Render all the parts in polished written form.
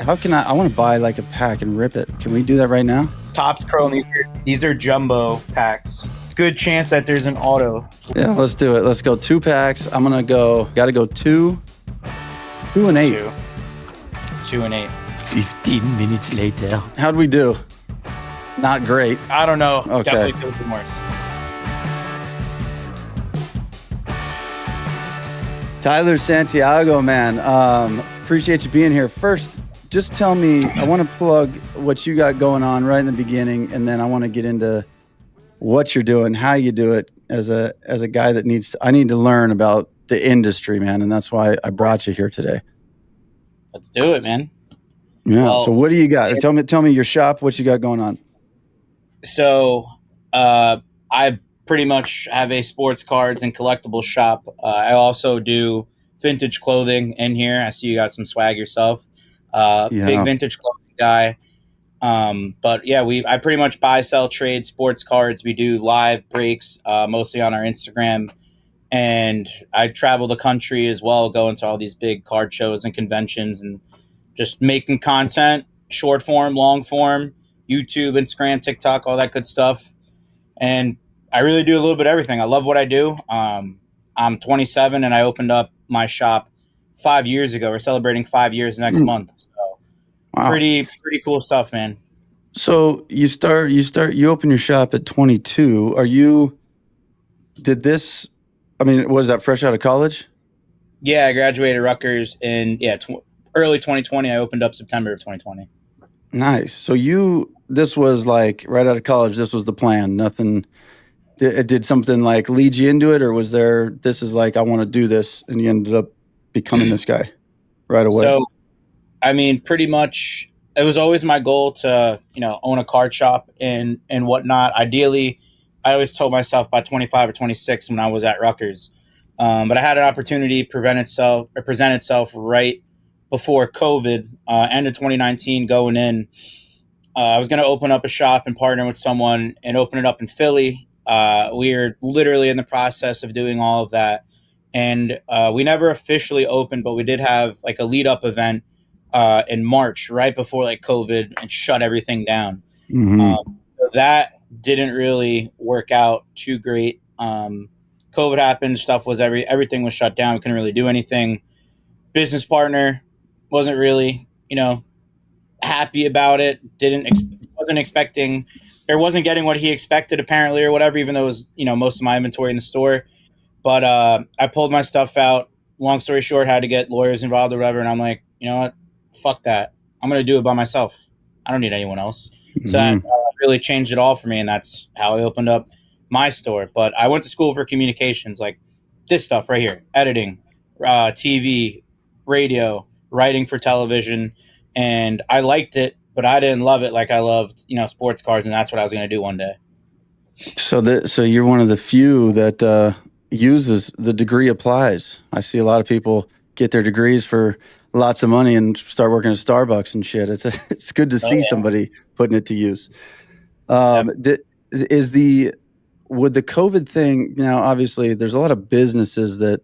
How can I want to buy like a pack and rip it. Can we do that right now? Topps Chrome, these are jumbo packs. Good chance that there's an auto. Yeah, let's do it. Let's go 2 packs. I'm going to go, got to go 2 and 8. 2 and 8. 15 minutes later. How'd we do? Not great. I don't know. Okay. Definitely could have been worse. Tyler Santiago, man. Appreciate you being here. First, just tell me, I want to plug what you got going on right in the beginning, and then I want to get into what you're doing, how you do it as a guy that I need to learn about the industry, man. And that's why I brought you here today. Let's do it, man. Yeah. Well, so what do you got? Tell me your shop, what you got going on. So I pretty much have a sports cards and collectibles shop. I also do vintage clothing in here. I see you got some swag yourself. Big vintage clothing guy. But yeah, I pretty much buy, sell, trade sports cards. We do live breaks, mostly on our Instagram. And I travel the country as well, going to all these big card shows and conventions and just making content, short form, long form, YouTube, Instagram, TikTok, all that good stuff. And I really do a little bit of everything. I love what I do. I'm 27 and I opened up my shop 5 years ago. We're celebrating 5 years next month. So wow. Pretty cool stuff, man. So you open your shop at 22. Was that fresh out of college? Yeah, I graduated Rutgers in early 2020. I opened up September of 2020. Nice. So this was like right out of college. This was the plan. Nothing. Did something like lead you into it, or was there? This is like I want to do this, and you ended up becoming this guy right away. So, I mean, pretty much, it was always my goal to own a card shop and whatnot. Ideally, I always told myself by 25 or 26 when I was at Rutgers. But I had an opportunity present itself right before COVID, end of 2019 going in. I was going to open up a shop and partner with someone and open it up in Philly. We're literally in the process of doing all of that. And we never officially opened, but we did have like a lead up event in March, right before like COVID and shut everything down. Mm-hmm. So that didn't really work out too great. COVID happened, everything was shut down. We couldn't really do anything. Business partner wasn't really, happy about it. Wasn't expecting, or wasn't getting what he expected apparently, or whatever, even though it was, most of my inventory in the store. But I pulled my stuff out. Long story short, had to get lawyers involved or whatever. And I'm like, you know what? Fuck that. I'm going to do it by myself. I don't need anyone else. Mm-hmm. So that really changed it all for me. And that's how I opened up my store. But I went to school for communications, like this stuff right here, editing, TV, radio, writing for television. And I liked it, but I didn't love it like I loved, sports cards. And that's what I was going to do one day. So you're one of the few that uses the degree applies. I see a lot of people get their degrees for lots of money and start working at Starbucks and shit. It's good to see somebody putting it to use. Would the COVID thing, obviously there's a lot of businesses that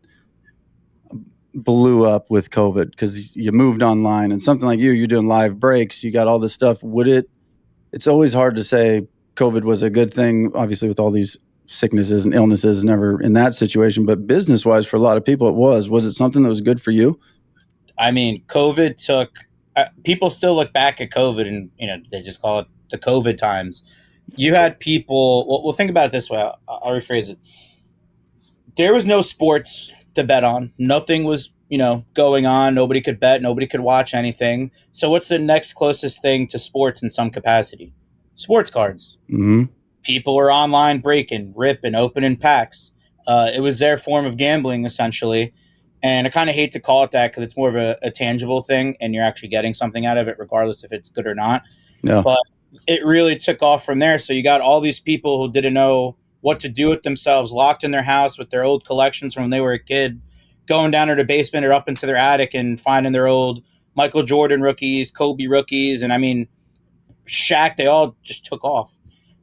blew up with COVID because you moved online, and something like you're doing live breaks, you got all this stuff. It's always hard to say COVID was a good thing, obviously with all these sicknesses and illnesses, never in that situation, but business wise for a lot of people it was it something that was good for you? I mean, COVID took people still look back at COVID and they just call it the COVID times. You had people, well think about it this way. I'll rephrase it. There was no sports to bet on. Nothing was, going on. Nobody could bet. Nobody could watch anything. So what's the next closest thing to sports in some capacity? Sports cards. Mm-hmm. People were online breaking, ripping, opening packs. It was their form of gambling, essentially. And I kind of hate to call it that because it's more of a tangible thing and you're actually getting something out of it, regardless if it's good or not. Yeah. But it really took off from there. So you got all these people who didn't know what to do with themselves, locked in their house with their old collections from when they were a kid, going down to the basement or up into their attic and finding their old Michael Jordan rookies, Kobe rookies. And I mean, Shaq, they all just took off.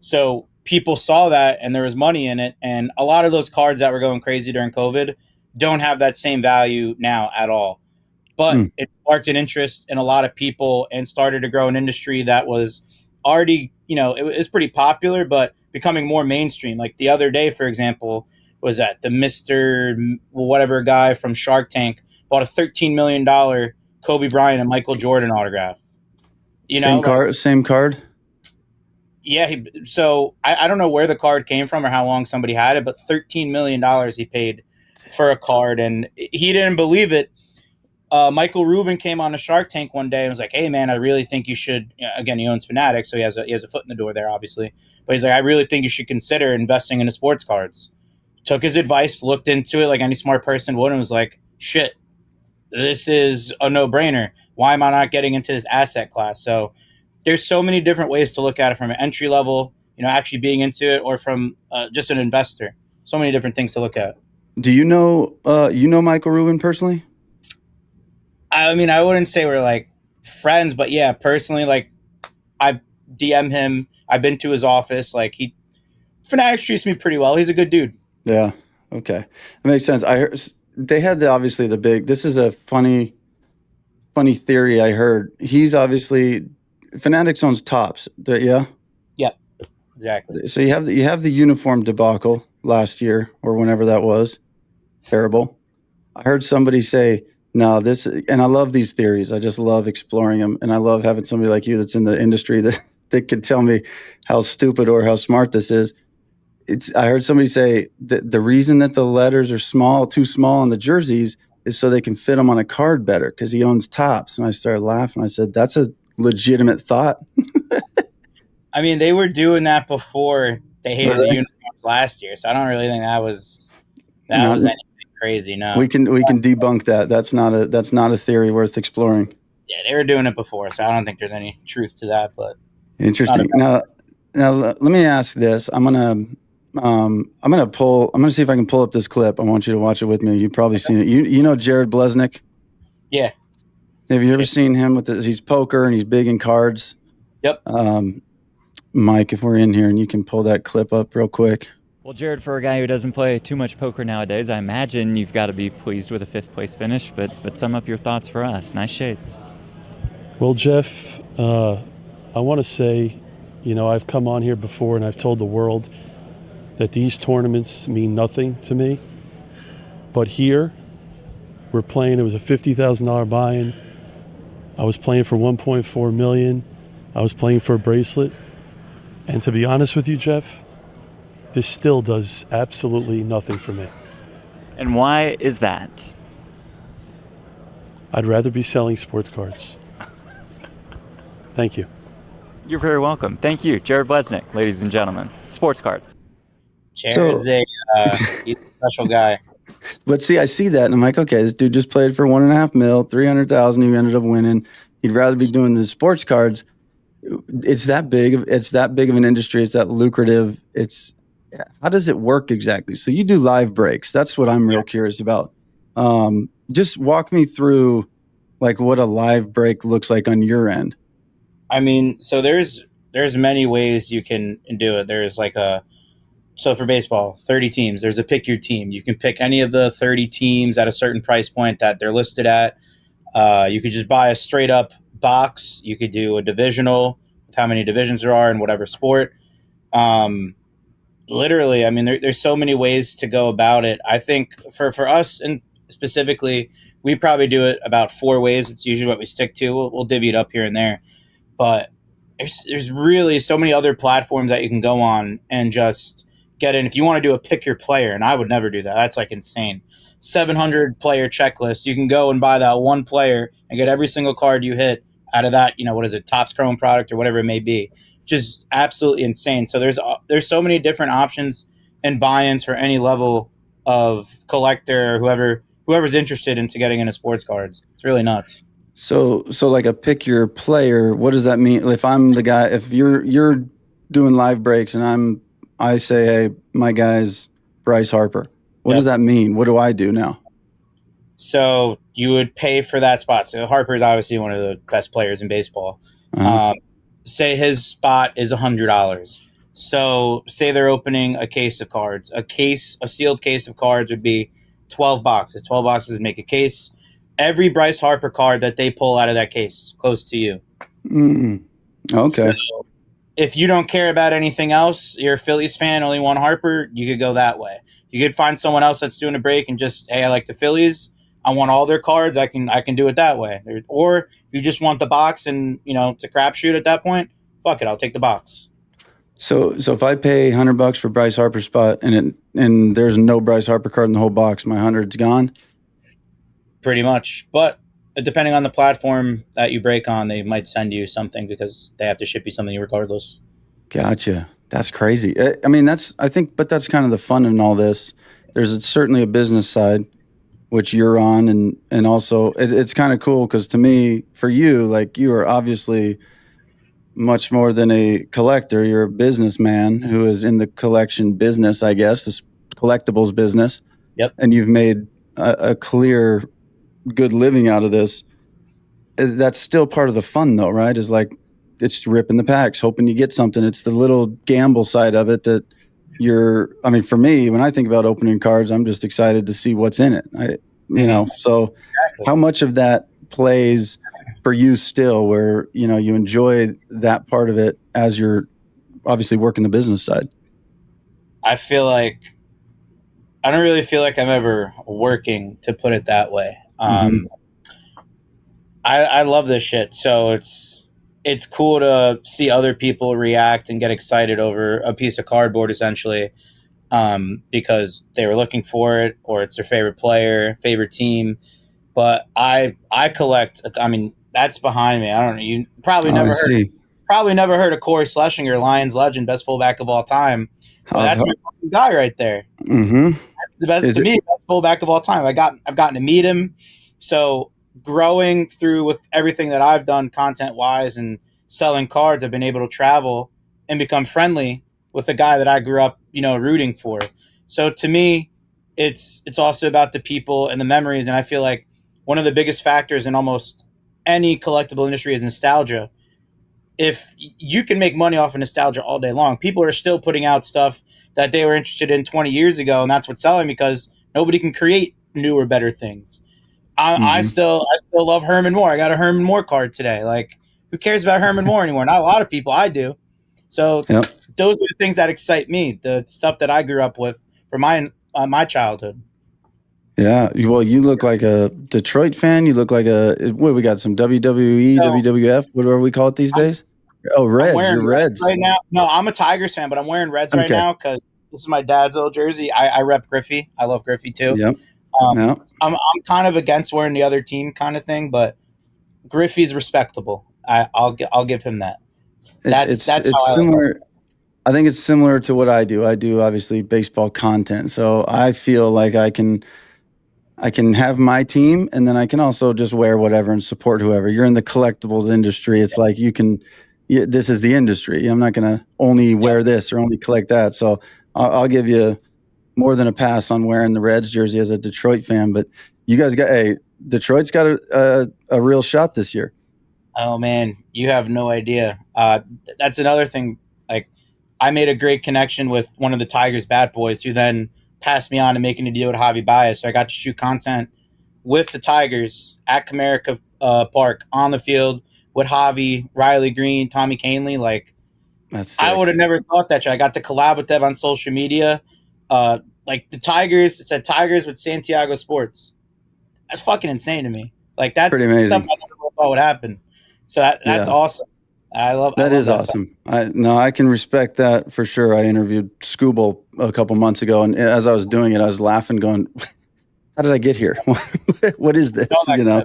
So people saw that and there was money in it. And a lot of those cards that were going crazy during COVID don't have that same value now at all. but it sparked an interest in a lot of people and started to grow an industry that was already, it was pretty popular, but becoming more mainstream. Like the other day, for example, was that the Mr. whatever guy from Shark Tank bought a $13 million Kobe Bryant and Michael Jordan autograph. Same card. Yeah. So I don't know where the card came from or how long somebody had it, but $13 million he paid for a card, and he didn't believe it. Michael Rubin came on the Shark Tank one day and was like, "Hey man, I really think you should." Again, he owns Fanatics, so he has a foot in the door there, obviously. But he's like, "I really think you should consider investing into sports cards." Took his advice, looked into it like any smart person would, and was like, "Shit, this is a no-brainer. Why am I not getting into this asset class?" So there's so many different ways to look at it, from an entry level, actually being into it, or from just an investor. So many different things to look at. Do you know Michael Rubin personally? I mean, I wouldn't say we're like friends, but yeah, personally, like I DM him. I've been to his office. Like Fanatics treats me pretty well. He's a good dude. Yeah. Okay. That makes sense. I heard they had obviously the big, this is a funny theory I heard. He's obviously, Fanatics owns Tops. Yeah. Yep. Exactly. So you have the uniform debacle last year or whenever that was. Terrible. I heard somebody say, no, and I love these theories. I just love exploring them. And I love having somebody like you that's in the industry that can tell me how stupid or how smart this is. I heard somebody say that the reason that the letters are too small on the jerseys is so they can fit them on a card better, because he owns Tops. And I started laughing. I said, that's a legitimate thought. I mean, they were doing that before they hated the uniforms last year. So I don't really think that was anything crazy. No, we can debunk that. That's not a theory worth exploring. Yeah, they were doing it before, so I don't think there's any truth to that. But interesting. Now let me ask this. I'm gonna see if I can pull up this clip. I want you to watch it with me. You've probably seen it. You know Jared BLEZNIK? Yeah. Have you ever seen him with this? He's poker and he's big in cards. Yep. Mike, if we're in here and you can pull that clip up real quick. Well, Jared, for a guy who doesn't play too much poker nowadays, I imagine you've got to be pleased with a 5th place finish, but sum up your thoughts for us. Nice shades. Well, Jeff, I want to say, I've come on here before and I've told the world that these tournaments mean nothing to me. But here, we're playing, it was a $50,000 buy-in. I was playing for $1.4 million. I was playing for a bracelet. And to be honest with you, Jeff, this still does absolutely nothing for me. And why is that? I'd rather be selling sports cards. Thank you. You're very welcome. Thank you, Jared BLEZNIK, ladies and gentlemen. Sports cards. Jared's he's a special guy. But see, I see that and I'm like, okay, this dude just played for $1.5 million, $300,000. He ended up winning. He'd rather be doing the sports cards. It's that big of an industry. It's that lucrative. How does it work exactly? So you do live breaks. That's what I'm real curious about. Just walk me through like what a live break looks like on your end. I mean, so there's many ways you can do it. There's so for baseball, 30 teams, there's a pick your team. You can pick any of the 30 teams at a certain price point that they're listed at. You could just buy a straight up box. You could do a divisional with how many divisions there are in whatever sport. Literally, I mean, there's so many ways to go about it. I think for us and specifically, we probably do it about 4 ways. It's usually what we stick to. We'll divvy it up here and there. But there's really so many other platforms that you can go on and just get in. If you want to do a pick your player, and I would never do that. That's like insane. 700 player checklist. You can go and buy that one player and get every single card you hit out of that, what is it, Topps Chrome product or whatever it may be. Just absolutely insane. So there's so many different options and buy-ins for any level of collector or whoever's interested into getting into sports cards. It's really nuts. So like a pick your player, what does that mean? If I'm the guy, if you're doing live breaks and I say, hey, my guy's Bryce Harper, what does that mean? What do I do now? So you would pay for that spot. So Harper is obviously one of the best players in baseball. Uh-huh. Say his spot is $100. So say they're opening a case of cards. A sealed case of cards would be 12 boxes. 12 boxes make a case. every Bryce Harper card that they pull out of that case close to you. Okay. So if you don't care about anything else, you're a Phillies fan, only want Harper, you could go that way. You could find someone else that's doing a break and just, hey, I like the Phillies. I want all their cards. I can do it that way. Or you just want the box and, it's a crapshoot at that point. Fuck it, I'll take the box. So if I pay $100 for Bryce Harper spot and there's no Bryce Harper card in the whole box, my 100's gone? Pretty much. But depending on the platform that you break on, they might send you something because they have to ship you something regardless. Gotcha. That's crazy. I mean, that's kind of the fun in all this. There's certainly a business side, which you're on, and also it's kind of cool because to me, for you, like, you are obviously much more than a collector. You're a businessman who is in the collection business, I guess, this collectibles business. Yep. And you've made a clear, good living out of this. That's still part of the fun, though, right? Is like, it's ripping the packs, hoping you get something. It's the little gamble side of it that for me, when I think about opening cards, I'm just excited to see what's in it. So Exactly. How much of that plays for you still where, you enjoy that part of it as you're obviously working the business side? I don't really feel like I'm ever working, to put it that way. I love this shit. So it's cool to see other people react and get excited over a piece of cardboard, essentially, because they were looking for it, or it's their favorite player, favorite team. But I collect. I mean, that's behind me. I don't know. You probably never heard of Corey Schlesinger, Lions legend, best fullback of all time. Well, that's my fucking guy right there. Mm-hmm. That's the best best fullback of all time. I've gotten to meet him. So growing through with everything that I've done content wise and selling cards, I've been able to travel and become friendly with a guy that I grew up, rooting for. So to me, it's also about the people and the memories. And I feel like one of the biggest factors in almost any collectible industry is nostalgia. If you can make money off of nostalgia all day long, people are still putting out stuff that they were interested in 20 years ago, and that's what's selling because nobody can create newer, better things. I still love Herman Moore. I got a Herman Moore card today. Like, who cares about Herman Moore anymore? Not a lot of people. I do. So Those are the things that excite me, the stuff that I grew up with for my childhood. Yeah. Well, you look like a Detroit fan. You look like we got some WWE, WWF, whatever we call it these days. Oh, Reds. You're Reds right now. No, I'm a Tigers fan, but I'm wearing Reds right now because this is my dad's old jersey. I rep Griffey. I love Griffey too. Yep. I'm kind of against wearing the other team kind of thing, but Griffey's respectable. I'll give him that. That's similar. I think it's similar to what I do. I do obviously baseball content, so I feel like I can have my team, and then I can also just wear whatever and support whoever. You're in the collectibles industry. It's like this is the industry. I'm not going to only wear this or only collect that. So I'll give you more than a pass on wearing the Reds jersey as a Detroit fan. But you guys Detroit's got a real shot this year. Oh man, you have no idea. That's another thing. Like, I made a great connection with one of the Tigers bat boys who then passed me on to making a deal with Javi Baez. So I got to shoot content with the Tigers at Comerica Park on the field with Javi, Riley Green, Tommy Canley. Like, that's sick. I would have never thought that. I got to collab with them on social media. Like the Tigers, it said Tigers with Santiago Sports. That's fucking insane to me. Like, that's pretty amazing. Stuff I never thought would happen. So that's awesome. I love that. Is awesome. I can respect that for sure. I interviewed Scooble a couple months ago, and as I was doing it, I was laughing, going, "How did I get here? What is this?" I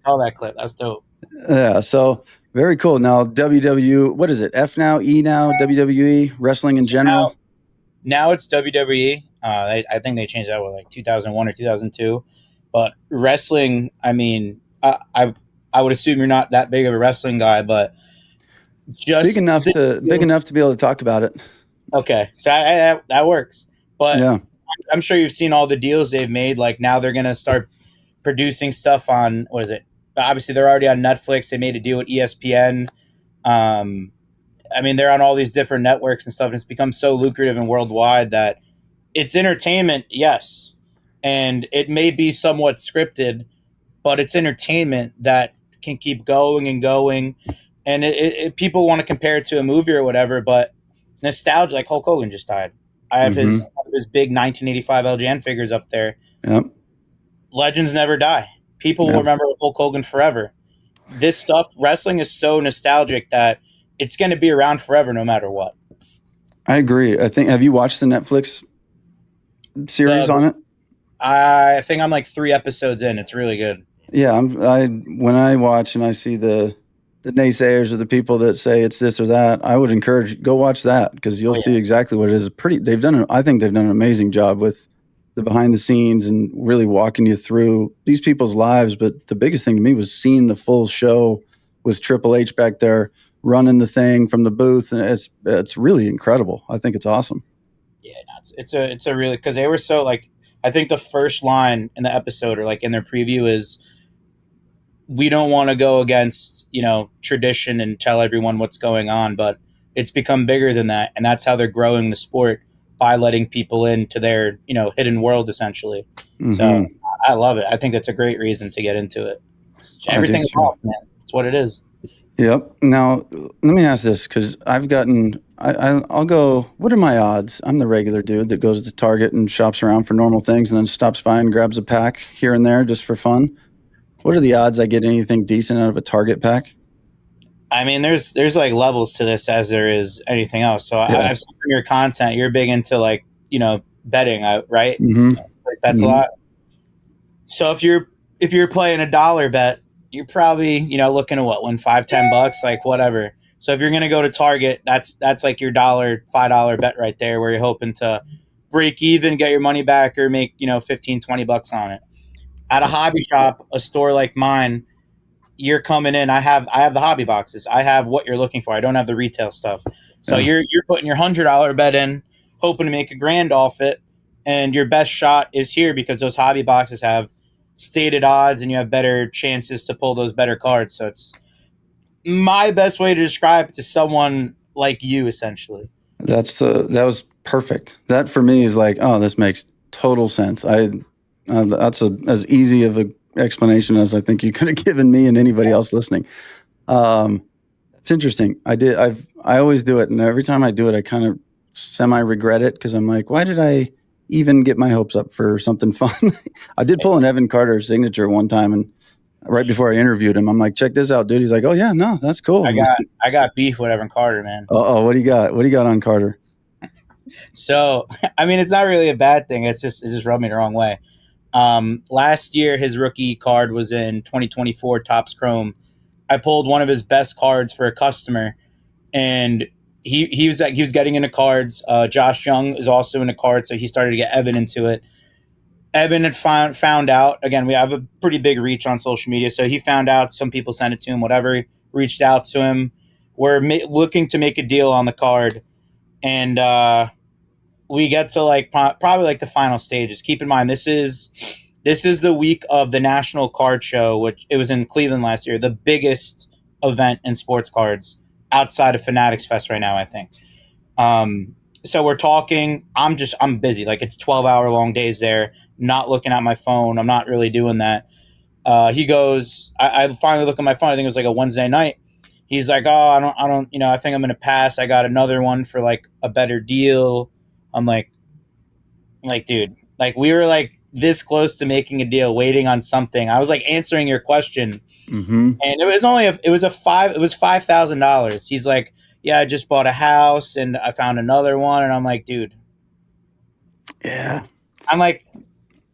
saw that clip. That's dope. Yeah. So very cool. Now what is it? F now, E now, WWE, wrestling in general. Now it's WWE. I think they changed that with like 2001 or 2002. But wrestling, I mean, I would assume you're not that big of a wrestling guy, but just big enough to be able to talk about it. Okay, so that works. But yeah. I'm sure you've seen all the deals they've made. Like, now they're gonna start producing stuff on, what is it? Obviously, they're already on Netflix. They made a deal with ESPN. I mean, they're on all these different networks and stuff, and it's become so lucrative and worldwide that it's entertainment, yes, and it may be somewhat scripted, but it's entertainment that can keep going and going. And people want to compare it to a movie or whatever, but nostalgia, like Hulk Hogan just died. I have his big 1985 LJN figures up there. Yep. Legends never die. People will Yep. remember Hulk Hogan forever. This stuff, wrestling is so nostalgic that it's going to be around forever no matter what. I agree. Have you watched the Netflix series on it? I think I'm like 3 episodes in. It's really good. Yeah, when I watch and I see the naysayers or the people that say it's this or that, I would encourage go watch that because you'll see exactly what it is. I think they've done an amazing job with the behind the scenes and really walking you through these people's lives. But the biggest thing to me was seeing the full show with Triple H back there running the thing from the booth, and it's really incredible. I think it's awesome. Yeah, no, it's a really, because they were so like, I think the first line in the episode or like in their preview is, we don't want to go against, tradition and tell everyone what's going on, but it's become bigger than that. And that's how they're growing the sport, by letting people into their, hidden world essentially. Mm-hmm. So I love it. I think that's a great reason to get into it. Everything involved, man. It's what it is. Yep. Now, let me ask this, because I've gotten, I'll go, what are my odds? I'm the regular dude that goes to Target and shops around for normal things and then stops by and grabs a pack here and there just for fun. What are the odds I get anything decent out of a Target pack? I mean, there's like levels to this as there is anything else. So yeah. I've seen from your content, you're big into like, betting, right? Mm-hmm. Like that's a lot. So if you're playing a dollar bet, you're probably, looking at win $5-10, like whatever. So if you're going to go to Target, that's like your $5 bet right there, where you're hoping to break even, get your money back, or make, $15-20 on it. At a hobby shop, a store like mine, you're coming in. I have the hobby boxes. I have what you're looking for. I don't have the retail stuff. So you're putting your $100 bet in, hoping to make $1,000 off it, and your best shot is here because those hobby boxes have stated odds and you have better chances to pull those better cards. So it's my best way to describe it to someone like you, essentially. That was perfect. That for me is like, oh, this makes total sense. That's as easy of an explanation as I think you could have given me and anybody else listening. It's interesting. I always do it, and every time I do it, I kind of semi-regret it because I'm like, why did I even get my hopes up for something fun? I did pull an Evan Carter signature one time, and right before I interviewed him, I'm like, check this out, dude. He's like, oh yeah, no, that's cool. I got beef with Evan Carter, man. Uh-oh, what do you got? What do you got on Carter? So, I mean, it's not really a bad thing. It just rubbed me the wrong way. Last year, his rookie card was in 2024 Topps Chrome. I pulled one of his best cards for a customer, and he was getting into cards. Josh Young is also into cards, so he started to get Evan into it. Evan had found out, again, we have a pretty big reach on social media, so he found out, some people sent it to him, whatever, reached out to him. We're looking to make a deal on the card, and we get to like probably like the final stages. Keep in mind, this is the week of the National Card Show, which it was in Cleveland last year, the biggest event in sports cards outside of Fanatics Fest right now, I think. So we're talking, I'm busy. Like it's 12-hour long days there, not looking at my phone. I'm not really doing that. He goes, I finally look at my phone. I think it was like a Wednesday night. He's like, oh, I don't, I think I'm going to pass. I got another one for like a better deal. I'm like, dude, like we were like this close to making a deal, waiting on something. I was like answering your question, and it was $5,000. He's like, yeah, I just bought a house and I found another one, and I'm like, dude, yeah. I'm like,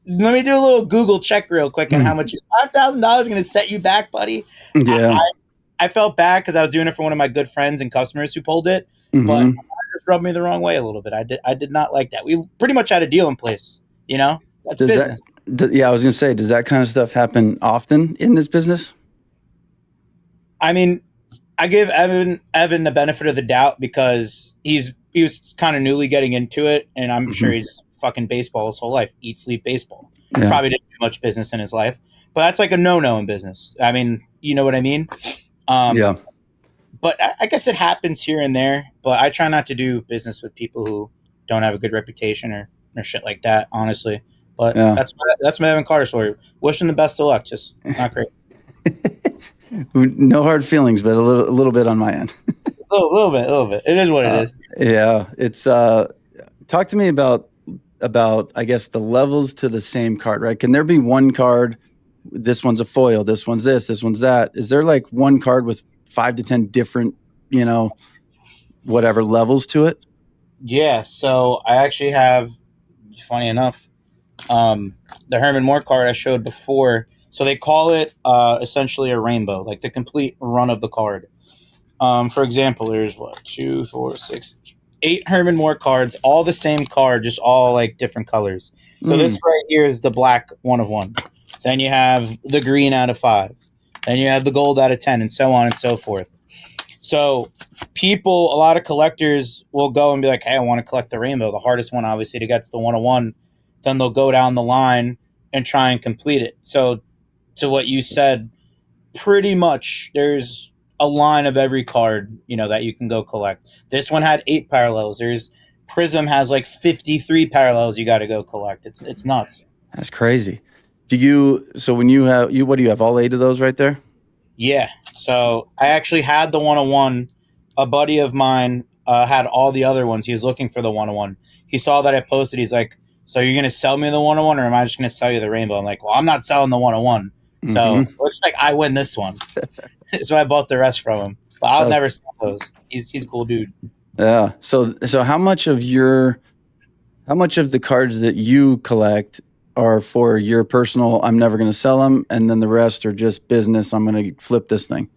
let me do a little Google check real quick on how much $5,000 is going to set you back, buddy. Yeah, I felt bad because I was doing it for one of my good friends and customers who pulled it, but just rubbed me the wrong way a little bit. I did not like that. We pretty much had a deal in place, That's business. I was going to say, does that kind of stuff happen often in this business? I mean, I give Evan the benefit of the doubt because he was kind of newly getting into it, and I'm sure he's fucking baseball his whole life, eat, sleep, baseball. Yeah. Probably didn't do much business in his life, but that's like a no-no in business. I mean, you know what I mean? Yeah. But I guess it happens here and there, but I try not to do business with people who don't have a good reputation or shit like that, honestly. But Yeah. that's my Evan Carter story. Wish him the best of luck. Just not great. No hard feelings, but a little bit on my end. A little bit. It is what it is. Yeah, it's talk to me about I guess the levels to the same card, right? Can there be one card, this one's a foil, this one's this one's that? Is there like one card with 5 to 10 different, whatever levels to it? Yeah. So I actually have, funny enough, the Herman Moore card I showed before. So they call it essentially a rainbow, like the complete run of the card. For example, there's 2, 4, 6, 8 Herman Moore cards, all the same card, just all like different colors. So this right here is the black 1 of 1. Then you have the green out of 5. Then you have the gold out of 10, and so on and so forth. So a lot of collectors will go and be like, hey, I want to collect the rainbow. The hardest one, obviously, to get is the 1 of 1. Then they'll go down the line and try and complete it. So to what you said, pretty much there's a line of every card, that you can go collect. This one had 8 parallels. There's Prism has like 53 parallels you got to go collect. It's nuts. That's crazy. When what do you have, all 8 of those right there? Yeah. So I actually had the 1 of 1. A buddy of mine had all the other ones. He was looking for the 1 of 1. He saw that I posted. He's like, so you're going to sell me the 1 of 1, or am I just going to sell you the rainbow? I'm like, well, I'm not selling the 1 of 1. So looks like I win this one. So I bought the rest from him. But I'll never sell those. He's a cool dude. Yeah. So how much of the cards that you collect are for your personal, I'm never going to sell them, and then the rest are just business, I'm going to flip this thing?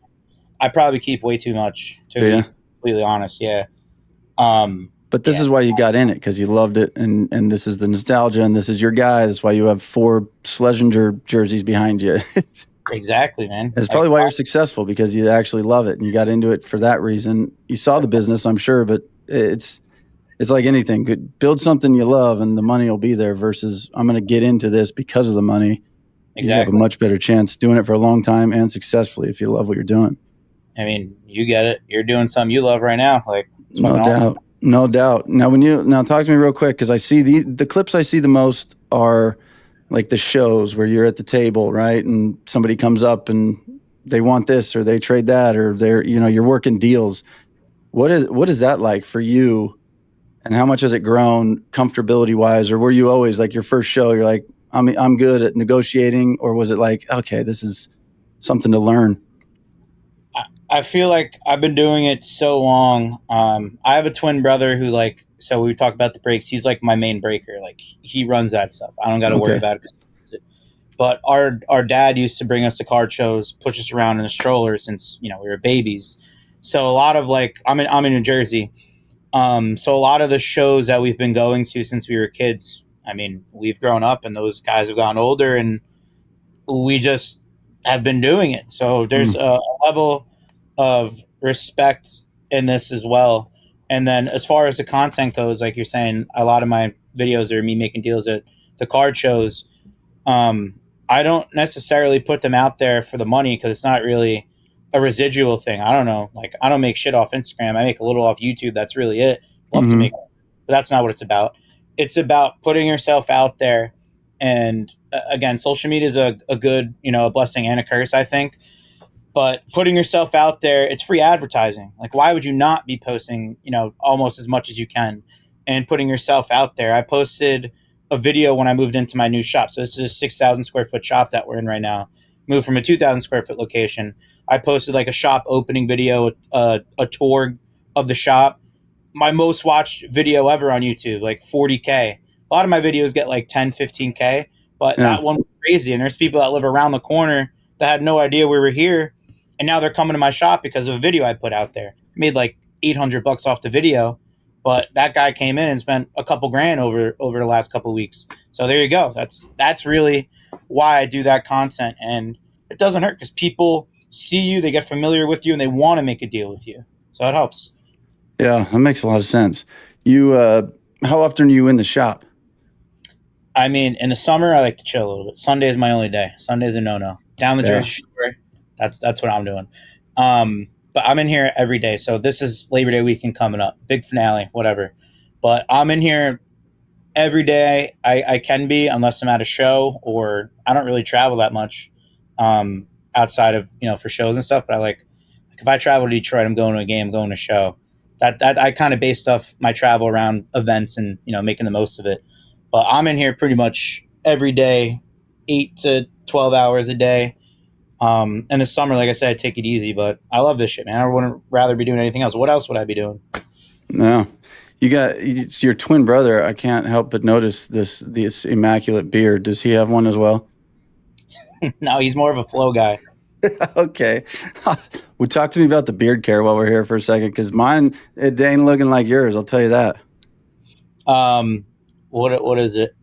I probably keep way too much, to be completely honest. Yeah. But this is why you got in it, because you loved it, and this is the nostalgia, and this is your guy. That's why you have 4 Schlesinger jerseys behind you. Exactly, man. It's probably why you're successful, because you actually love it, and you got into it for that reason. You saw the business, I'm sure, but it's like anything. Build something you love, and the money will be there, versus I'm going to get into this because of the money. Exactly. You have a much better chance doing it for a long time and successfully if you love what you're doing. I mean, you get it. You're doing something you love right now. Like, no doubt. No doubt. Now talk to me real quick, because I see the clips I see the most are like the shows where you're at the table, right? And somebody comes up and they want this, or they trade that, or you're working deals. What is that like for you? And how much has it grown comfortability wise? Or were you always like your first show, you're like, I'm good at negotiating? Or was it like, okay, this is something to learn? I feel like I've been doing it so long. I have a twin brother who, like, so we talk about the breaks. He's like my main breaker. Like, he runs that stuff. I don't got to worry about it. But our dad used to bring us to card shows, push us around in a stroller since, we were babies. So a lot of I'm in New Jersey. So a lot of the shows that we've been going to since we were kids, I mean, we've grown up and those guys have gotten older, and we just have been doing it. So there's a level of respect in this as well. And then as far as the content goes, like you're saying, a lot of my videos are me making deals at the card shows. I don't necessarily put them out there for the money, because it's not really a residual thing. I don't know. Like, I don't make shit off Instagram. I make a little off YouTube. That's really it. Love to make it, but that's not what it's about. It's about putting yourself out there. And again, social media is a good, a blessing and a curse, I think. But putting yourself out there, it's free advertising. Like, why would you not be posting, almost as much as you can and putting yourself out there? I posted a video when I moved into my new shop. So this is a 6,000 square foot shop that we're in right now. Moved from a 2,000 square foot location. I posted like a shop opening video, a tour of the shop. My most watched video ever on YouTube, like 40K. A lot of my videos get like 10, 15K, but that one was crazy. And there's people that live around the corner that had no idea we were here. And now they're coming to my shop because of a video I put out there. I made like $800 off the video, but that guy came in and spent a couple grand over the last couple of weeks. So there you go. That's really why I do that content. And it doesn't hurt, because people see you, they get familiar with you, and they want to make a deal with you. So it helps. Yeah, that makes a lot of sense. You, how often are you in the shop? I mean, in the summer, I like to chill a little bit. Sunday is my only day. Sunday's a no-no. Down the Jersey Shore, that's what I'm doing. But I'm in here every day. So this is Labor Day weekend coming up. Big finale, whatever. But I'm in here every day I can be, unless I'm at a show, or I don't really travel that much outside of, for shows and stuff. But I like if I travel to Detroit, I'm going to a game, going to a show. That I kind of base stuff, my travel around events and, making the most of it. But I'm in here pretty much every day, 8 to 12 hours a day. In the summer, like I said, I take it easy, but I love this shit, man. I wouldn't rather be doing anything else. What else would I be doing? No. It's your twin brother. I can't help but notice this immaculate beard. Does he have one as well? No, he's more of a flow guy. Okay. Well, talk to me about the beard care while we're here for a second, because mine, it ain't looking like yours. I'll tell you that. What is it?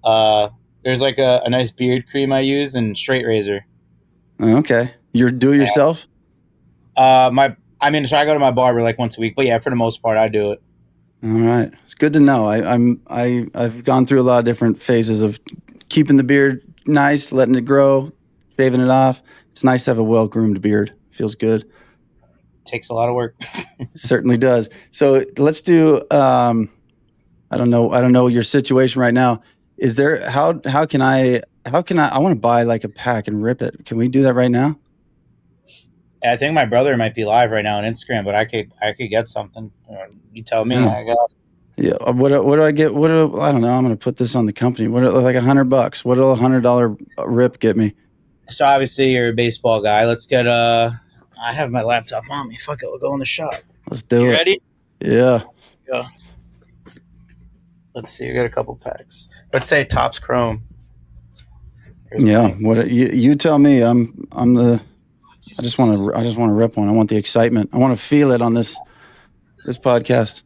There's like a nice beard cream I use and straight razor. Okay. You're do it yourself? So I go to my barber like once a week, but yeah, for the most part, I do it. All right. It's good to know. I've gone through a lot of different phases of keeping the beard nice, letting it grow, shaving it off. It's nice to have a well-groomed beard. Feels good. Takes a lot of work. It certainly does. So let's do I don't know your situation right now. Is there how can I want to buy like a pack and rip it. Can we do that right now? Yeah, I think my brother might be live right now on Instagram, but I could get something. You tell me. Yeah. I got it. Yeah. What do I get? I don't know. I'm going to put this on the company. Like $100? What will $100 rip get me? So obviously you're a baseball guy. Let's get I have my laptop on me. Fuck it, we'll go in the shop. Let's do it. Ready? Yeah. Go. Let's see. We got a couple packs. Let's say Topps Chrome. Yeah. What you tell me. I just want to rip one. I want the excitement. I want to feel it on this podcast.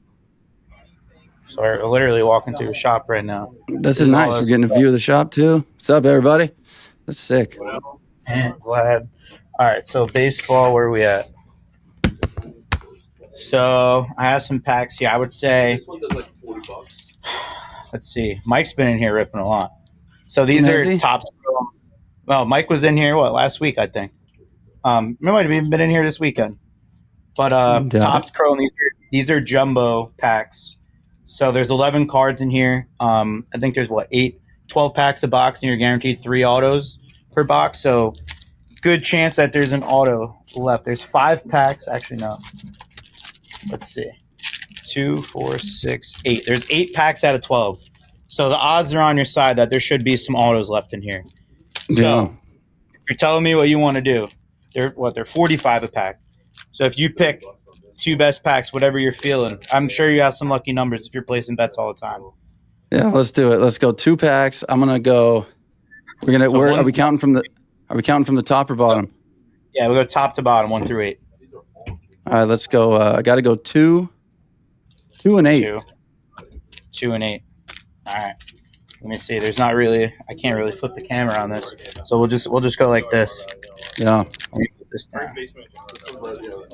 So we're literally walking through the shop right now. This is nice. We're getting a view of the shop too. What's up, everybody? That's sick. Glad. All right. So baseball, where are we at? So I have some packs here. I would say, let's see. Mike's been in here ripping a lot. So these are Topps Chrome. Well, Mike was in here, last week, I think. It might have even been in here this weekend. But Topps Chrome, these are jumbo packs. So there's 11 cards in here. I think there's 12 packs a box, and you're guaranteed 3 autos per box. So good chance that there's an auto left. There's 5 packs. Actually, no. Let's see. 2, 4, 6, 8. There's 8 packs out of 12. So the odds are on your side that there should be some autos left in here. So if you're telling me what you want to do, they're 45 a pack. So if you pick 2 best packs, whatever you're feeling, I'm sure you have some lucky numbers if you're placing bets all the time. Yeah, let's do it. Let's go 2 packs. I'm gonna go. Are we counting from the top or bottom? Yeah, we go top to bottom, 1 through 8. All right, let's go. I got to go 2 and 8. 2 and 8. All right. Let me see. There's not really. I can't really flip the camera on this, so we'll just go like this. Yeah. Let me put this down.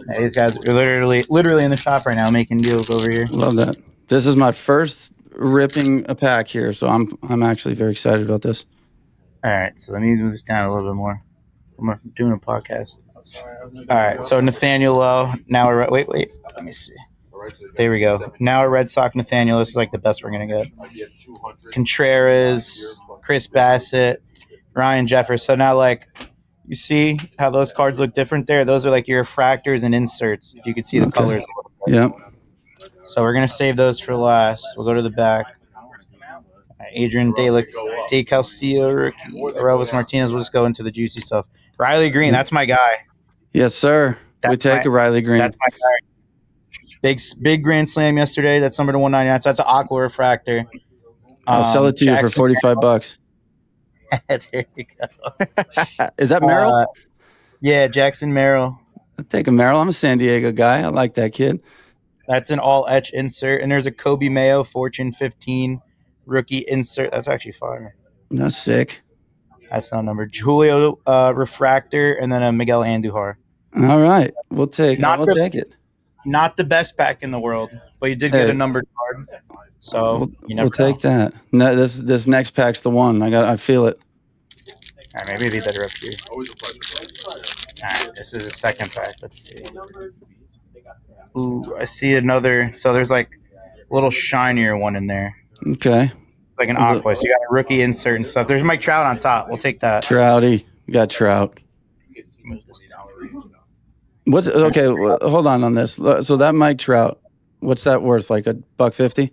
Yeah, these guys are literally in the shop right now making deals over here. Love that. This is my first ripping a pack here, so I'm actually very excited about this. All right, so let me move this down a little bit more. I'm doing a podcast. All right, so Nathaniel Lowe. Now we're wait. Let me see. There we go. Now a Red Sox Nathaniel. This is like the best we're gonna get. Contreras, Chris Bassett, Ryan Jeffers. So now, like, you see how those cards look different there? Those are like your refractors and inserts. If you could see the colors. Yep. So we're gonna save those for last. We'll go to the back. Adrian De Calcio, rookie. Arovis Martinez. We'll just go into the juicy stuff. Riley Green. That's my guy. Yes, sir. We take a Riley Green. That's my guy. Big grand slam yesterday. That's number to 199. So that's an aqua refractor. I'll sell it to you for $45. There you go. Is that Merrill? Yeah, Jackson Merrill. I'll take a Merrill. I'm a San Diego guy. I like that kid. That's an all etch insert. And there's a Kobe Mayo Fortune 15 rookie insert. That's actually fire. That's sick. That's not number. Julio refractor, and then a Miguel Andujar. All right. We'll take it. Not the best pack in the world, but you did get a numbered card. So we'll take that. No, this next pack's the one. I feel it. All right, maybe it'd be better up here. All right, this is the second pack. Let's see. Ooh, I see another. So there's like a little shinier one in there. Okay. It's like an aqua. So you got a rookie insert and stuff. There's Mike Trout on top. We'll take that. Trouty. You got Trout. Move this down. What's okay? Hold on this. So that Mike Trout, what's that worth? Like $150?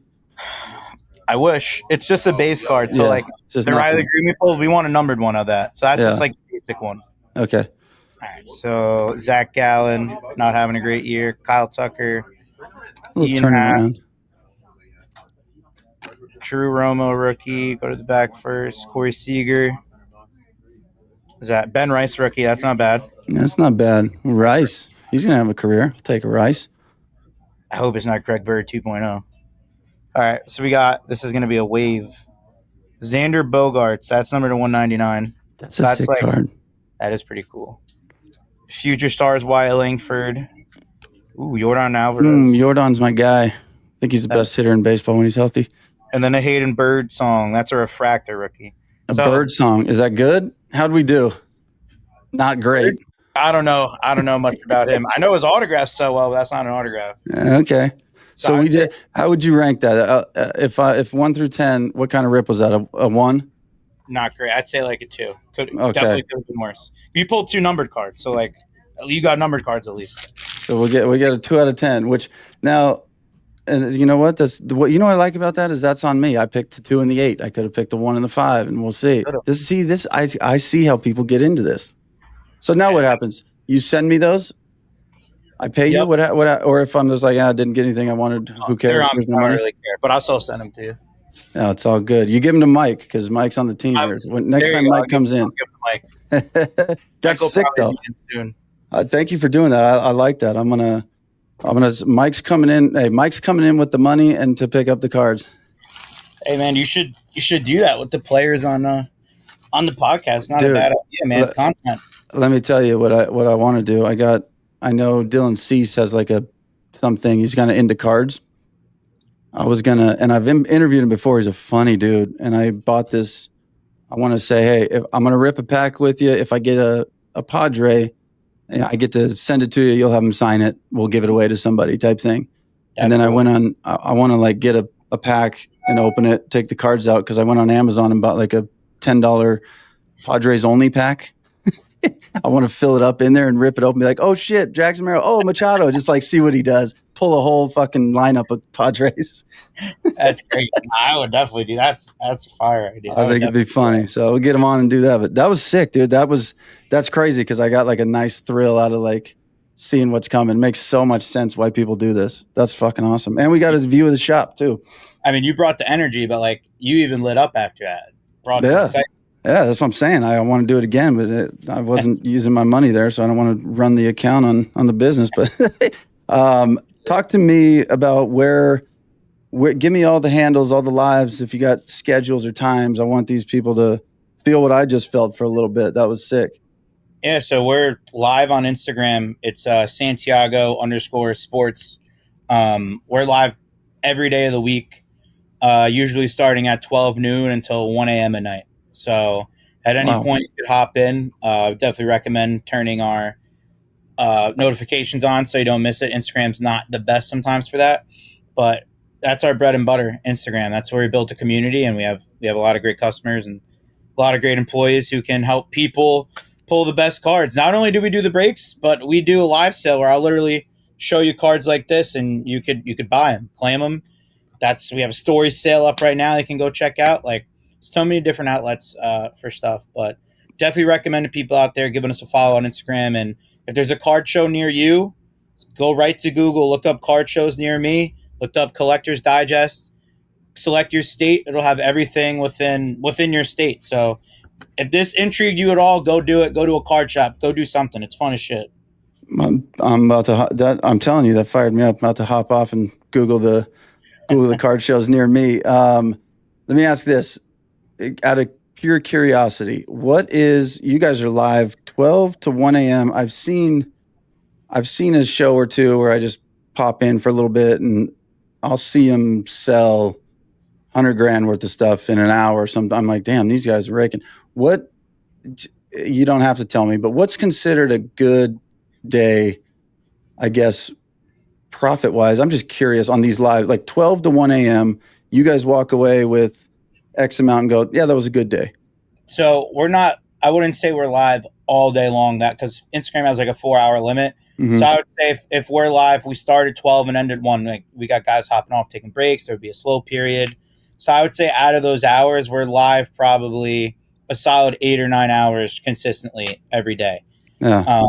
I wish. It's just a base card. So Yeah, like just the Riley nothing. Greene pulled, we want a numbered one of that. So that's Yeah. just like the basic one. Okay. All right. So Zach Gallen not having a great year. Kyle Tucker. A little Ian turning Happ. around. Drew Romo rookie. Go to the back first. Corey Seager. Is that Ben Rice rookie? That's not bad. That's not bad. Rice. He's gonna have a career. I'll take a Rice. I hope it's not Greg Bird 2.0. All right. So we got, this is going to be a wave. Xander Bogaerts. That's number to 199. That's a sick card. That is pretty cool. Future Stars Wyatt Langford. Ooh, Jordan Alvarez. Jordan's my guy. I think he's the best hitter in baseball when he's healthy. And then a Hayden Bird song. That's a refractor rookie. A Bird song. Is that good? How'd we do? Not great. I don't know. I don't know much about him. I know his autograph so well, but that's not an autograph. Okay. So we did. How would you rank that? If 1 through 10, what kind of rip was that? A 1? Not great. I'd say like a 2. Okay. Definitely could have been worse. You pulled 2 numbered cards, so like you got numbered cards at least. So we get a 2 out of 10. Which now, and you know what? What I like about that is that's on me. I picked the 2 and the 8. I could have picked the 1 and the 5, and we'll see. I see how people get into this. So now what happens? You send me those. I pay you. What? Or if I'm just like, I didn't get anything I wanted. Who cares? I don't really care, but I'll still send them to you. No, it's all good. You give them to Mike because Mike's on the team here. Next time Mike comes in. That's sick though. Thank you for doing that. I like that. I'm gonna. Mike's coming in. Hey, Mike's coming in with the money and to pick up the cards. Hey man, you should do that with the players on the podcast. Not a bad idea, man. It's content. Let me tell you what I want to do. I know Dylan Cease has like something. He's kind of into cards. And I've interviewed him before. He's a funny dude. And I bought this. I want to say, hey, if I'm going to rip a pack with you. If I get a Padre, I get to send it to you. You'll have him sign it. We'll give it away to somebody type thing. And then cool. I want to like get a pack and open it, take the cards out. Cause I went on Amazon and bought like a $10 Padres only pack. I want to fill it up in there and rip it open. Be like, oh shit, Jackson Merrill. Oh, Machado. Just like see what he does. Pull a whole fucking lineup of Padres. That's great. I would definitely do that. That's a fire idea. I think it'd be funny. So we'll get him on and do that. But that was sick, dude. That's crazy because I got like a nice thrill out of like seeing what's coming. It makes so much sense why people do this. That's fucking awesome. And we got a view of the shop too. I mean, you brought the energy, but like you even lit up after that. Yeah, that's what I'm saying. I want to do it again, but I wasn't using my money there, so I don't want to run the account on the business. But talk to me about where. Give me all the handles, all the lives. If you got schedules or times, I want these people to feel what I just felt for a little bit. That was sick. Yeah, so we're live on Instagram. It's Santiago_sports. We're live every day of the week, usually starting at 12 noon until 1 a.m. at night. So at any point, you could hop in. Definitely recommend turning our notifications on so you don't miss it. Instagram's not the best sometimes for that, but that's our bread and butter, Instagram. That's where we built a community, and we have a lot of great customers and a lot of great employees who can help people pull the best cards. Not only do we do the breaks, but we do a live sale where I'll literally show you cards like this, and you could buy them, claim them. We have a story sale up right now. They can go check out. Like so many different outlets for stuff, but definitely recommend to people out there giving us a follow on Instagram. And if there's a card show near you, go right to Google, look up card shows near me, look up Collector's Digest, select your state. It'll have everything within your state. So if this intrigued you at all, go do it. Go to a card shop. Go do something. It's fun as shit. I'm about to. I'm telling you, that fired me up. I'm about to hop off and Google the card shows near me. Let me ask this, out of pure curiosity, you guys are live 12 to 1 a.m. I've seen a show or two where I just pop in for a little bit and I'll see them sell $100,000 worth of stuff in an hour or something. I'm like, damn, these guys are raking. What, you don't have to tell me, but what's considered a good day, I guess, profit wise? I'm just curious on these live, like 12 to 1 a.m. You guys walk away with X amount and go, yeah, that was a good day? So we're not. I wouldn't say we're live all day long. That because Instagram has like a 4-hour limit. Mm-hmm. So I would say if we're live, we started 12 and ended 1. Like we got guys hopping off, taking breaks. There would be a slow period. So I would say out of those hours, we're live probably a solid 8 or 9 hours consistently every day. Yeah.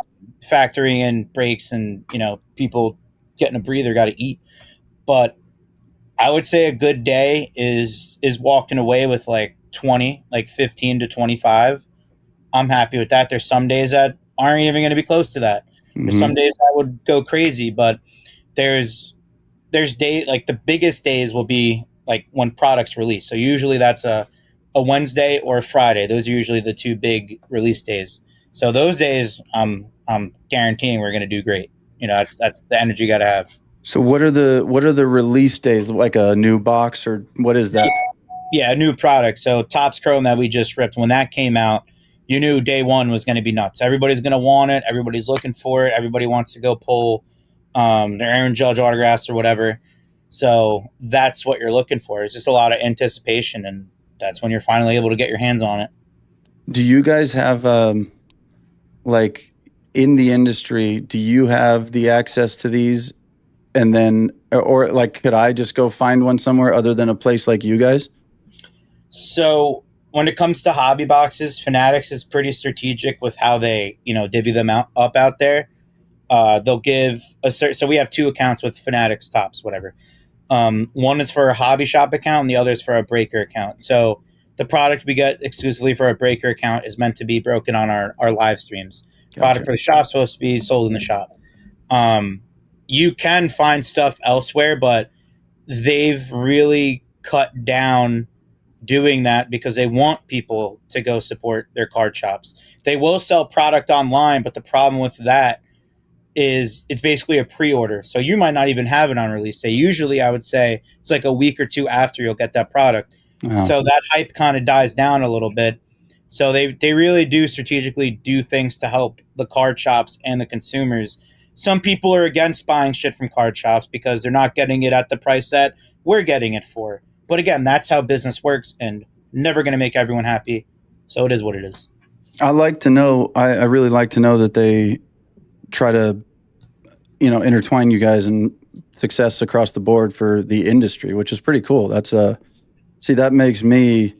Factoring in breaks and people getting a breather, got to eat. But I would say a good day is walking away with like 20, like 15 to 25. I'm happy with that. There's some days that aren't even going to be close to that. There's some days I would go crazy, but there's day like the biggest days will be like when products release. So usually that's a Wednesday or a Friday. Those are usually the 2 big release days. So those days, I'm guaranteeing we're going to do great. That's the energy you got to have. So what are the release days? Like a new box, or what is that? Yeah, a new product. So Topps Chrome that we just ripped, when that came out, you knew day one was going to be nuts. Everybody's going to want it. Everybody's looking for it. Everybody wants to go pull their Aaron Judge autographs or whatever. So that's what you're looking for. It's just a lot of anticipation, and that's when you're finally able to get your hands on it. Do you guys have like in the industry, do you have the access to these? And then, or like, could I just go find one somewhere other than a place like you guys? So when it comes to hobby boxes, Fanatics is pretty strategic with how they, divvy them up out there. They'll give so we have 2 accounts with Fanatics, Topps, whatever. One is for a hobby shop account and the other is for a breaker account. So the product we get exclusively for a breaker account is meant to be broken on our live streams. Gotcha. Product for the shop is supposed to be sold in the shop. You can find stuff elsewhere, but they've really cut down doing that because they want people to go support their card shops. They will sell product online, but the problem with that is it's basically a pre-order. So you might not even have it on release day. Usually I would say it's like a week or 2 after you'll get that product. Wow. So that hype kind of dies down a little bit. So they really do strategically do things to help the card shops and the consumers. Some people are against buying shit from card shops because they're not getting it at the price that we're getting it for. But again, that's how business works, and never going to make everyone happy. So it is what it is. I like to know. I really like to know that they try to, intertwine you guys in success across the board for the industry, which is pretty cool. That's that makes me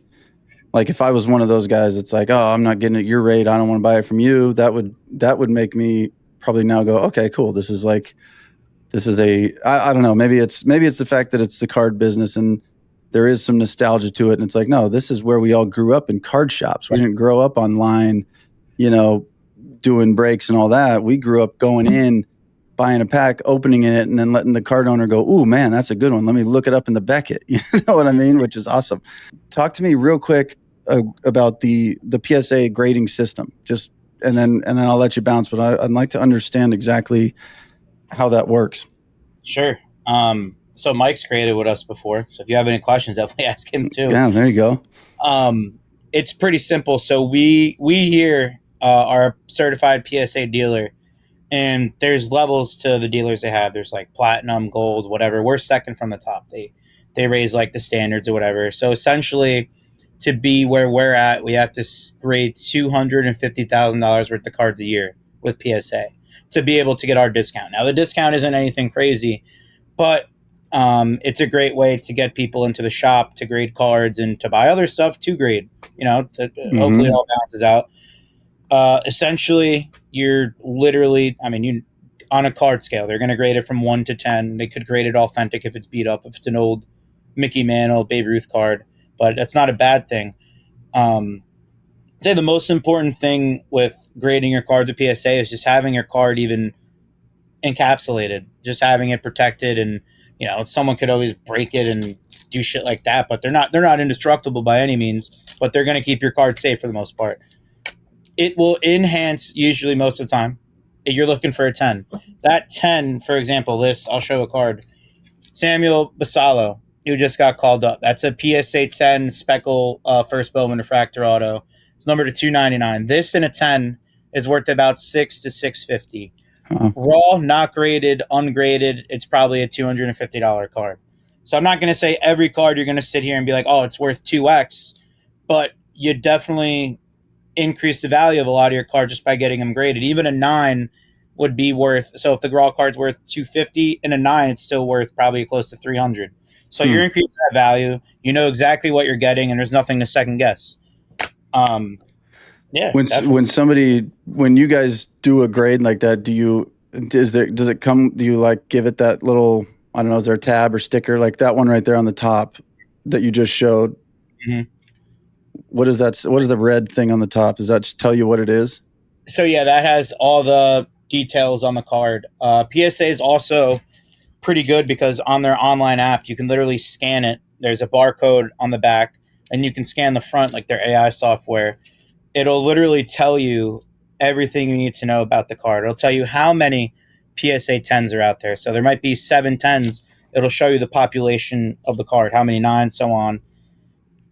like, if I was one of those guys, it's like, oh, I'm not getting it at your rate, I don't want to buy it from you. That would make me probably now go, okay, cool. This is I don't know. Maybe it's the fact that it's the card business and there is some nostalgia to it. And it's like, no, this is where we all grew up in card shops. We didn't grow up online, doing breaks and all that. We grew up going in, buying a pack, opening it, and then letting the card owner go, ooh, man, that's a good one. Let me look it up in the Beckett. You know what I mean? Which is awesome. Talk to me real quick about the PSA grading system. And then I'll let you bounce, but I'd like to understand exactly how that works. Sure. So Mike's created with us before. So if you have any questions, definitely ask him too. Yeah, there you go. It's pretty simple. So we here are a certified PSA dealer, and there's levels to the dealers they have. There's like platinum, gold, whatever. We're second from the top. They raise like the standards or whatever. So essentially, to be where we're at, we have to grade $250,000 worth of cards a year with PSA to be able to get our discount. Now, the discount isn't anything crazy, but it's a great way to get people into the shop to grade cards and to buy other stuff to grade, hopefully it all balances out. Essentially, you're literally, on a card scale, they're going to grade it from 1 to 10. They could grade it authentic if it's beat up, if it's an old Mickey Mantle, Babe Ruth card, but that's not a bad thing. I'd say the most important thing with grading your cards with PSA is just having your card even encapsulated, just having it protected, and someone could always break it and do shit like that, but they're not indestructible by any means, but they're going to keep your card safe for the most part. It will enhance usually most of the time. You're looking for a 10. That 10, for example, I'll show a card. Samuel Basallo, who just got called up. That's a PSA 10 Speckle first Bowman refractor auto. It's numbered to 299. This in a 10 is worth about $600 to $650. Raw, not graded, ungraded, it's probably a $250 card. So I'm not going to say every card you're going to sit here and be like, oh, it's worth 2x, but you definitely increase the value of a lot of your cards just by getting them graded. Even a 9 would be worth, so if the Grawl card's worth 250, and a 9, it's still worth probably close to 300. So you're increasing that value. You know exactly what you're getting, and there's nothing to second guess. Yeah. When you guys do a grade like that, do you like give it that little, I don't know, is there a tab or sticker like that one right there on the top that you just showed? Mm-hmm. What is that? What is the red thing on the top? Does that just tell you what it is? So yeah, that has all the details on the card. PSA is also pretty good because on their online app, you can literally scan it. There's a barcode on the back, and you can scan the front like their AI software. It'll literally tell you everything you need to know about the card. It'll tell you how many PSA 10s are out there. So there might be 7 10s. It'll show you the population of the card, how many 9s, so on.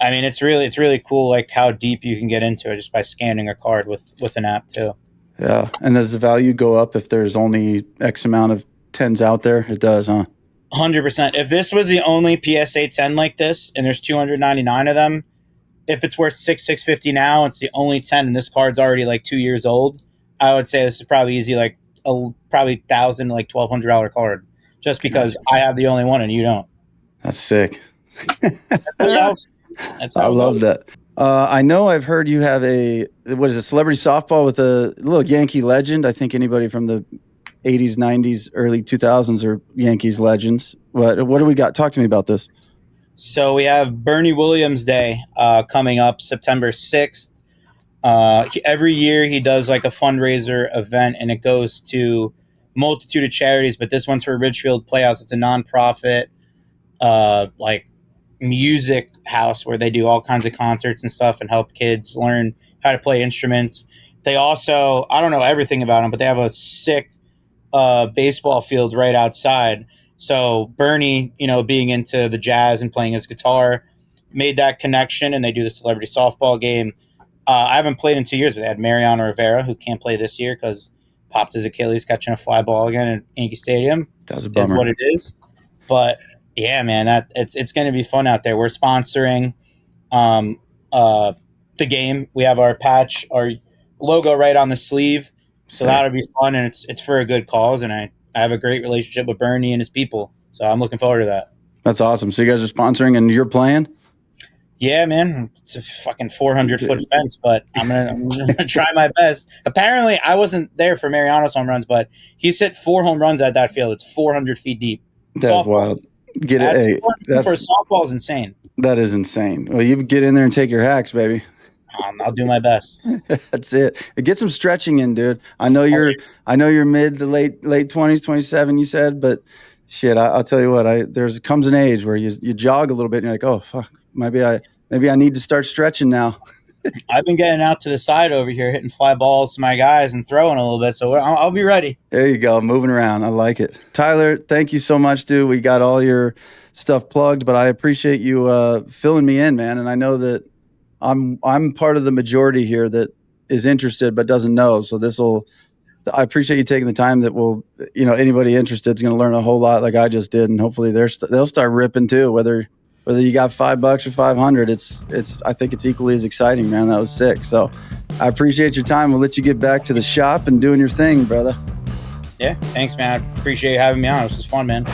I mean, it's really cool, like how deep you can get into it just by scanning a card with an app too. Yeah, and does the value go up if there's only X amount of 10s out there? It does, huh? 100%. If this was the only PSA 10 like this, and there's 299 of them, if it's worth $650 now, it's the only 10, and this card's already like 2 years old, I would say this is probably easy, like probably $1,000, like $1,200 card, just because I have the only one and you don't. That's sick. I love that. I know I've heard you have celebrity softball with a little Yankee legend. I think anybody from the 80s, 90s, early 2000s are Yankees legends. What do we got? Talk to me about this. So we have Bernie Williams Day coming up September 6th. Every year he does like a fundraiser event, and it goes to a multitude of charities, but this one's for Ridgefield Playhouse. It's a nonprofit like music house where they do all kinds of concerts and stuff and help kids learn how to play instruments. They also, I don't know everything about them, but they have a sick baseball field right outside. So Bernie, being into the jazz and playing his guitar, made that connection, and they do the celebrity softball game. I haven't played in 2 years, but they had Mariano Rivera, who can't play this year because popped his Achilles catching a fly ball again at Yankee Stadium. That was a bummer. Is what it is. But yeah, man, it's going to be fun out there. We're sponsoring the game. We have our patch, our logo right on the sleeve. So that'll be fun, and it's for a good cause, and I have a great relationship with Bernie and his people. So I'm looking forward to that. That's awesome. So you guys are sponsoring and you're playing? Yeah, man. It's a fucking 400-foot fence, but I'm gonna try my best. Apparently, I wasn't there for Mariano's home runs, but he's hit 4 home runs at that field. It's 400 feet deep. That's wild. For softball is insane. That is insane. Well, you get in there and take your hacks, baby. I'll do my best. That's it. Get some stretching in, dude. I know you're mid to late 20s, 27, you said, but shit, I'll tell you what, comes an age where you jog a little bit and you're like, oh fuck, maybe I need to start stretching now. I've been getting out to the side over here, hitting fly balls to my guys and throwing a little bit, so I'll be ready. There you go, moving around. I like it. Tyler, thank you so much, dude. We got all your stuff plugged, but I appreciate you filling me in, man. And I know that I'm part of the majority here that is interested but doesn't know. So I appreciate you taking the time. That will, anybody interested is going to learn a whole lot, like I just did, and hopefully they'll start ripping too. Whether you got $5 or 500, I think it's equally as exciting, man. That was sick. So I appreciate your time. We'll let you get back to the shop and doing your thing, brother. Yeah, thanks, man. I appreciate you having me on. This was fun, man.